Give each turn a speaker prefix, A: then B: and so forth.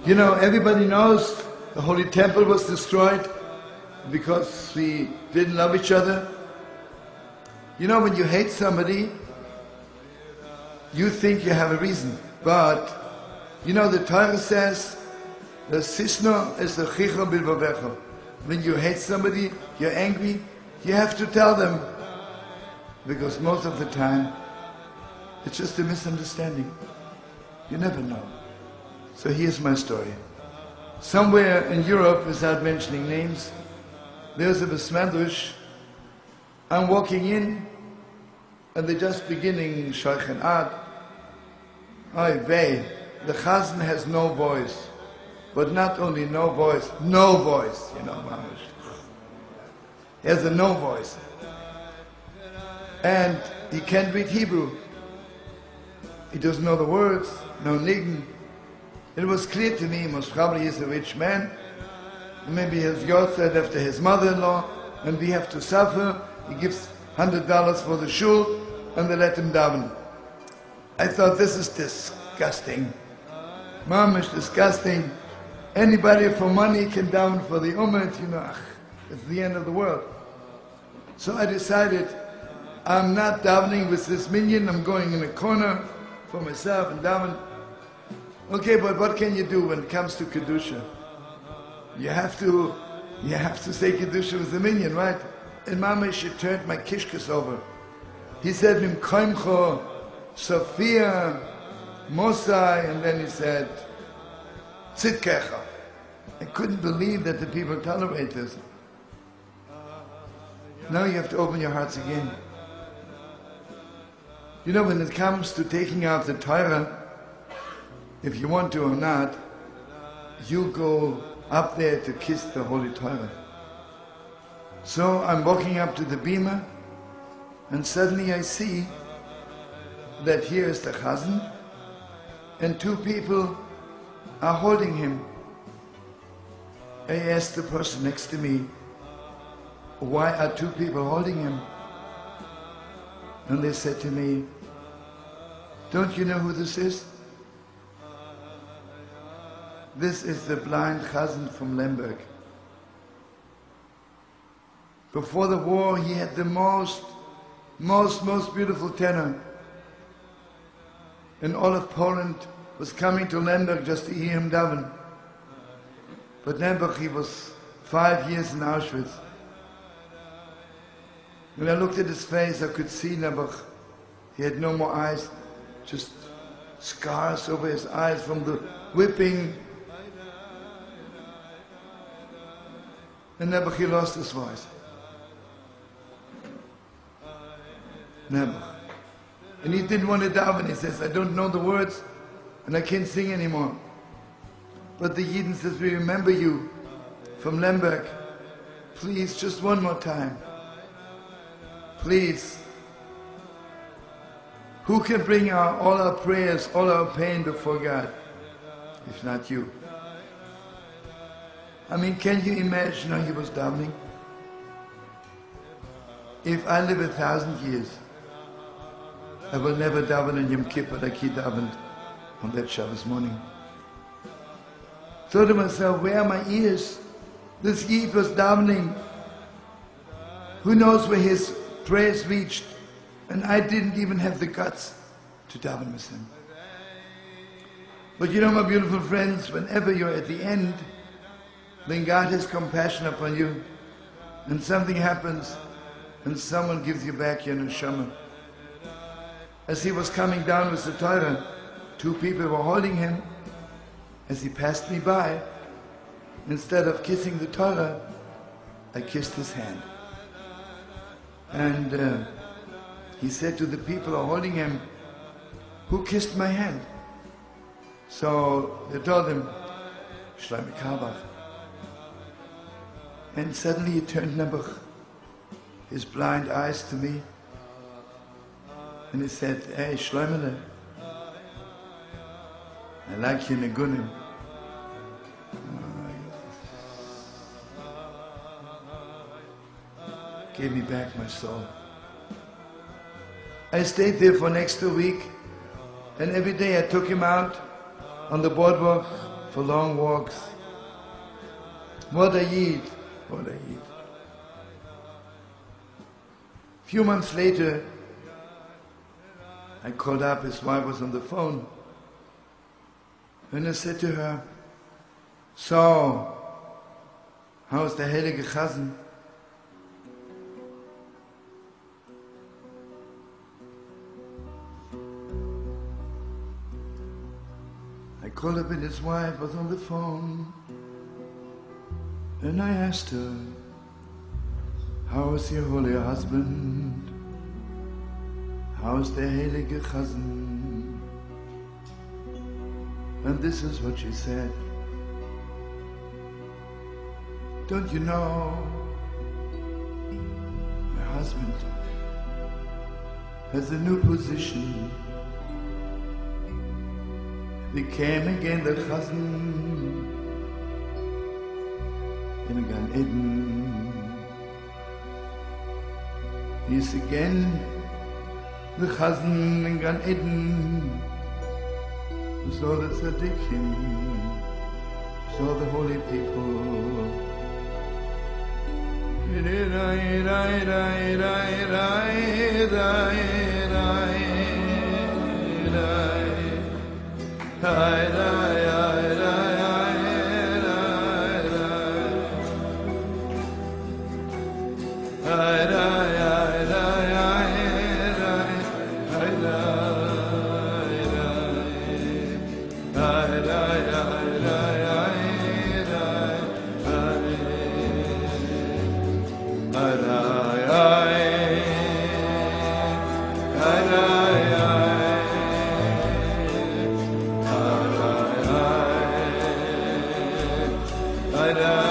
A: You know, everybody knows the Holy Temple was destroyed because we didn't love each other. You know, when you hate somebody, you think you have a reason. But, you know, the Torah says, the sisno is the chicha bilvavecha. When you hate somebody, you're angry, you have to tell them. Because most of the time, it's just a misunderstanding. You never know. So here's my story. Somewhere in Europe, without mentioning names, there's a besmedrash. I'm walking in, and they're just beginning Shochen Ad. Oy vey, the chazan has no voice. But not only no voice, you know, mamash. He has a no voice. And he can't read Hebrew. He doesn't know the words, no niggun. It was clear to me, most probably he's a rich man. Maybe his yahrzeit after his mother-in-law, and we have to suffer. He gives $100 for the shul, and they let him daven. I thought, this is disgusting. Mamish, disgusting. Anybody for money can daven for the ummah, you know, it's the end of the world. So I decided, I'm not davening with this minyan, I'm going in a corner for myself and daven. Okay, but what can you do when it comes to Kedusha? You have to say Kedusha with the minyan, right? And Mamish turned my kishkas over. He said, Mim Koimcho, Sophia, Mosai, and then he said, Tzidkecha. I couldn't believe that the people tolerate this. Now you have to open your hearts again. You know, when it comes to taking out the Torah, if you want to or not, you go up there to kiss the Holy Torah. So I'm walking up to the bima, and suddenly I see that here is the chazan, and two people are holding him. I asked the person next to me, why are two people holding him? And they said to me, don't you know who this is? This is the blind chazan from Lemberg. Before the war, he had the most beautiful tenor. And all of Poland was coming to Lemberg just to hear him daven. But Lemberg, he was 5 years in Auschwitz. When I looked at his face, I could see Lemberg. He had no more eyes, just scars over his eyes from the whipping. And Nebuch, he lost his voice. Nebuch. And he didn't want to daven. He says, I don't know the words, and I can't sing anymore. But the Yidden says, we remember you from Lemberg. Please, just one more time. Please. Who can bring all our prayers, all our pain before God, if not you? I mean, can you imagine how he was davening? If I live 1,000 years, I will never daven on Yom Kippur like he davened on that Shabbos morning. Thought to myself, where are my ears? This Yid was davening. Who knows where his prayers reached? And I didn't even have the guts to daven with him. But you know, my beautiful friends, whenever you're at the end, then God has compassion upon you, and something happens, and someone gives you back your neshama. As he was coming down with the Torah, two people were holding him. As he passed me by, instead of kissing the Torah, I kissed his hand. And he said to the people who are holding him, who kissed my hand? So they told him, Shlomo Carlebach. And suddenly he turned Nebuch, his blind eyes to me, and he said, hey, Shlomo, I like you Negunim. Gave me back my soul. I stayed there for next a week, and every day I took him out on the boardwalk for long walks. What a Yid, what a Yid. A few months later, I called up, his wife was on the phone, and I said to her, so, how's the Heilige Chazan? I called up and his wife was on the phone, and I asked her, how's your holy husband? How's the Heilige Chazan? And this is what she said. Don't you know, my husband has a new position. Became again the Chazan in Gan Eden. He's again the Chazan in Gan Eden. So the tzaddikim, so the holy people.
B: Da